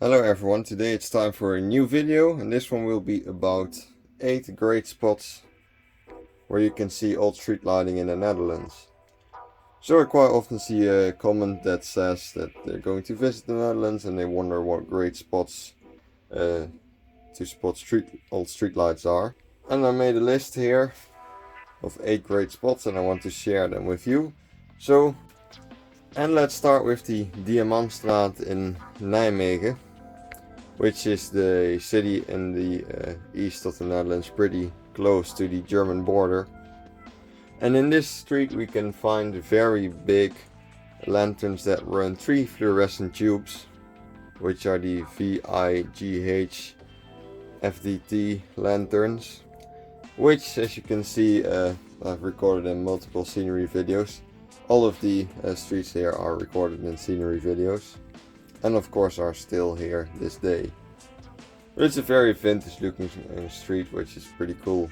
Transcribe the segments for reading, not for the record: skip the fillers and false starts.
Hello everyone, today it's time for a new video and this one will be about 8 great spots where you can see old street lighting in the Netherlands. So I quite often see a comment that says that they're going to visit the Netherlands and they wonder what great spots to spot old street lights are. And I made a list here of 8 great spots and I want to share them with you. And let's start with the Diamantstraat in Nijmegen, which is the city in the east of the Netherlands, pretty close to the German border. And in this street we can find very big lanterns that run 3 fluorescent tubes, which are the VIGH FDT lanterns, which, as you can see, I've recorded in multiple scenery videos. All of the streets here are recorded in scenery videos, and of course are still here this day. But it's a very vintage looking street, which is pretty cool.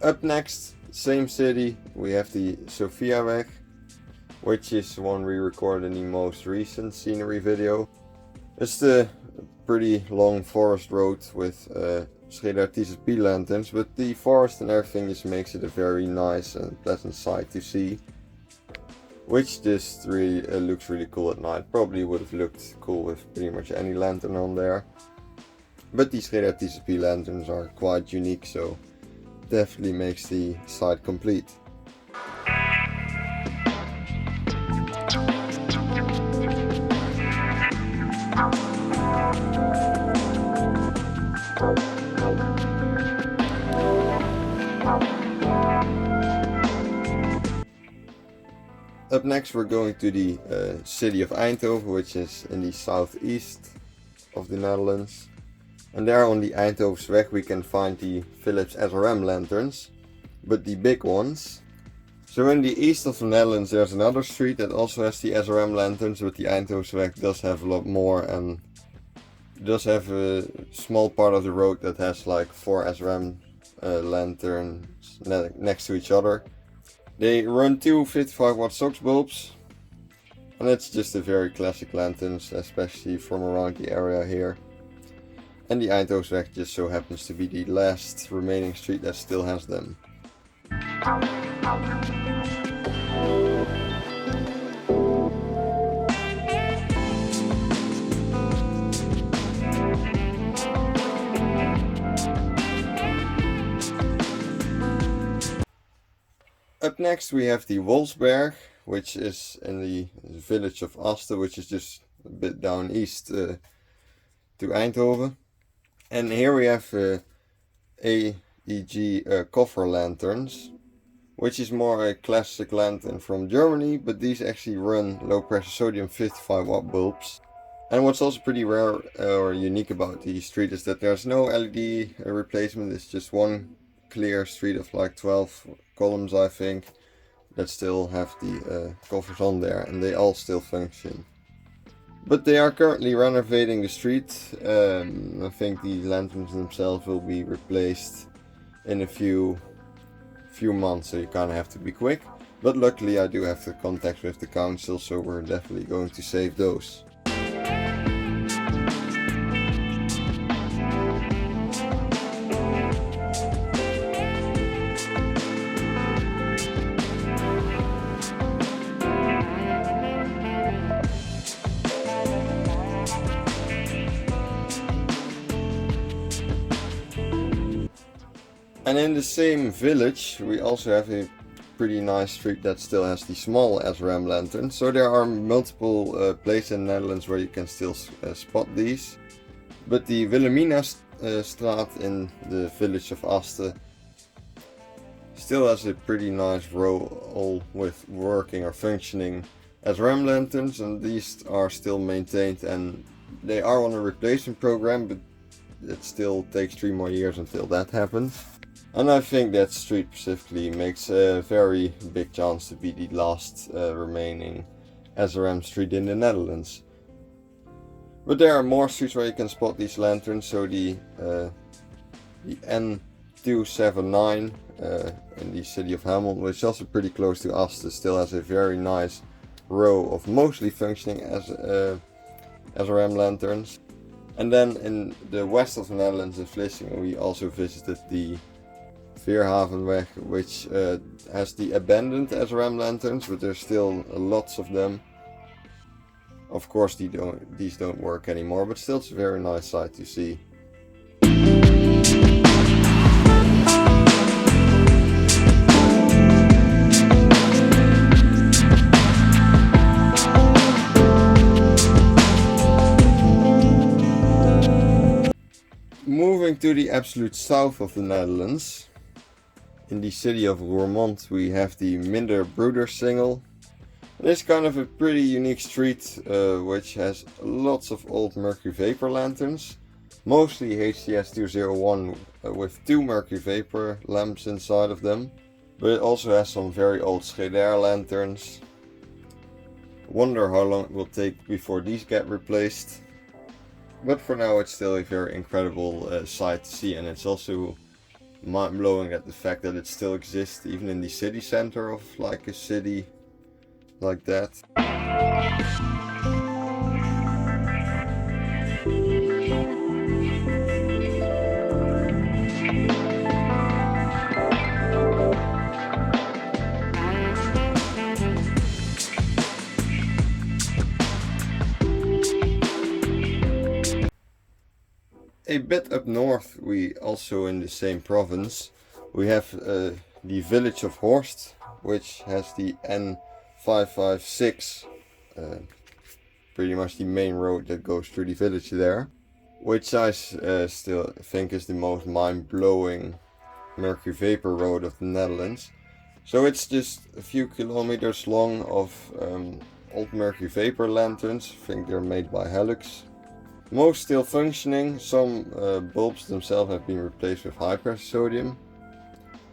Up next, same city, we have the Sophiaweg, which is one we recorded in the most recent scenery video. It's the pretty long forest road with Streetlights lanterns, but the forest and everything just makes it a very nice and pleasant sight to see. Which just really looks really cool at night. Probably would have looked cool with pretty much any lantern on there. But these Streetlights lanterns are quite unique, so definitely makes the sight complete. Up next we're going to the city of Anto, which is in the southeast of the Netherlands. And there on the Sophiaweg we can find the Philips SRM lanterns, but the big ones. So in the east of the Netherlands there's another street that also has the SRM lanterns, but the Sophiaweg does have a lot more and does have a small part of the road that has like 4 SRM lanterns next to each other. They run 2 55 watt SOX bulbs, and it's just a very classic lanterns, especially from around the area here. And the Sophiaweg just so happens to be the last remaining street that still has them. Up next we have the Wolburg, which is in the village of Aste, which is just a bit down east to Eindhoven. And here we have AEG Coffer lanterns, which is more a classic lantern from Germany, but these actually run low pressure sodium 55 watt bulbs. And what's also pretty rare or unique about the street is that there's no LED replacement. It's just one clear street of like 12 columns, I think, that still have the coffers on there, and they all still function. But they are currently renovating the street. I think the lanterns themselves will be replaced in a few months, so you kind of have to be quick. But luckily I do have the contacts with the council, so we're definitely going to save those. And in the same village we also have a pretty nice street that still has the small SRM lantern. So there are multiple places in the Netherlands where you can still spot these. But the Wilhelminastraat in the village of Aste still has a pretty nice row all with working or functioning SRM lanterns, and these are still maintained and they are on a replacement program, but it still takes 3 more years until that happens. And I think that street specifically makes a very big chance to be the last remaining SRM street in the Netherlands. But there are more streets where you can spot these lanterns. So the N279 in the city of Roermond, which is also pretty close to Asten, still has a very nice row of mostly functioning as SRM lanterns. And then in the west of the Netherlands, in Vlissingen, we also visited the Sophiaweg, which has the abandoned SRM lanterns, but there's still lots of them. Of course these don't work anymore, but still it's a very nice sight to see. Moving to the absolute south of the Netherlands, in the city of Roermond, we have the Minder Broedersingel. It's kind of a pretty unique street which has lots of old Mercury Vapor lanterns, mostly HTS 201 with 2 Mercury Vapor lamps inside of them, but it also has some very old Scheder lanterns. Wonder how long it will take before these get replaced. But for now it's still a very incredible sight to see, and it's also mind-blowing at the fact that it still exists even in the city center of like a city like that. A bit up north, we also in the same province, we have the village of Horst, which has the N556, pretty much the main road that goes through the village there, which I still think is the most mind-blowing Mercury Vapor road of the Netherlands. So it's just a few kilometers long of old Mercury Vapor lanterns. I think they're made by Helix. Most still functioning. Some bulbs themselves have been replaced with high pressure sodium.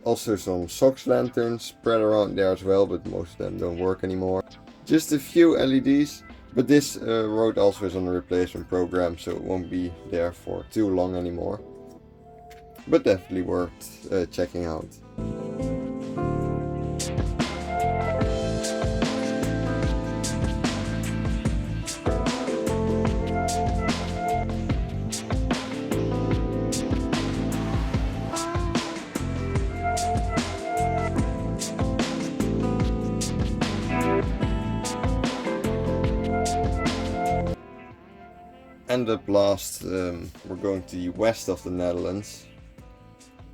Also some SOX lanterns spread around there as well, but most of them don't work anymore. Just a few LEDs, but this road also is on a replacement program, so it won't be there for too long anymore. But definitely worth checking out. And up last, we're going to the west of the Netherlands,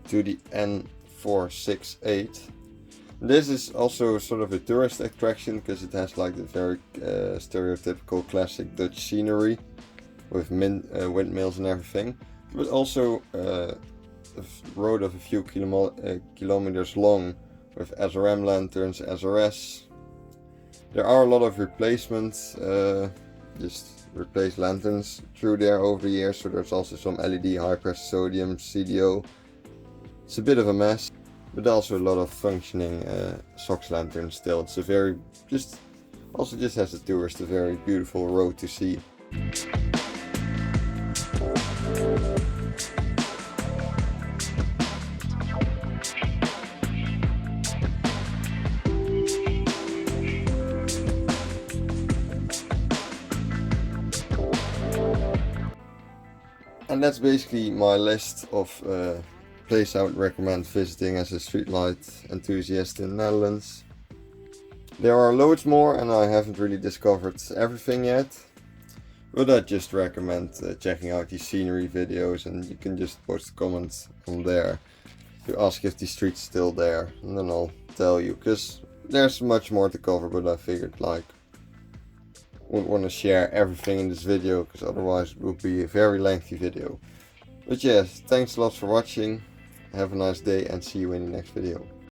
to the N468. This is also sort of a tourist attraction because it has like the very stereotypical classic Dutch scenery with windmills and everything, but also a road of a few kilometers long with SRM lanterns, SRS. There are a lot of replacements, just replaced lanterns through there over the years, so there's also some LED, high pressure sodium, CDO. It's a bit of a mess, but also a lot of functioning SOX lanterns still. It's a very, just as a tourist, a very beautiful road to see. And that's basically my list of places I would recommend visiting as a streetlight enthusiast in the Netherlands. There are loads more and I haven't really discovered everything yet, but I just recommend checking out these scenery videos, and you can just post a comment on there to ask if the street's still there, and then I'll tell you, because there's much more to cover, but I figured like wouldn't want to share everything in this video because otherwise it would be a very lengthy video. But yes, thanks a lot for watching, have a nice day and see you in the next video.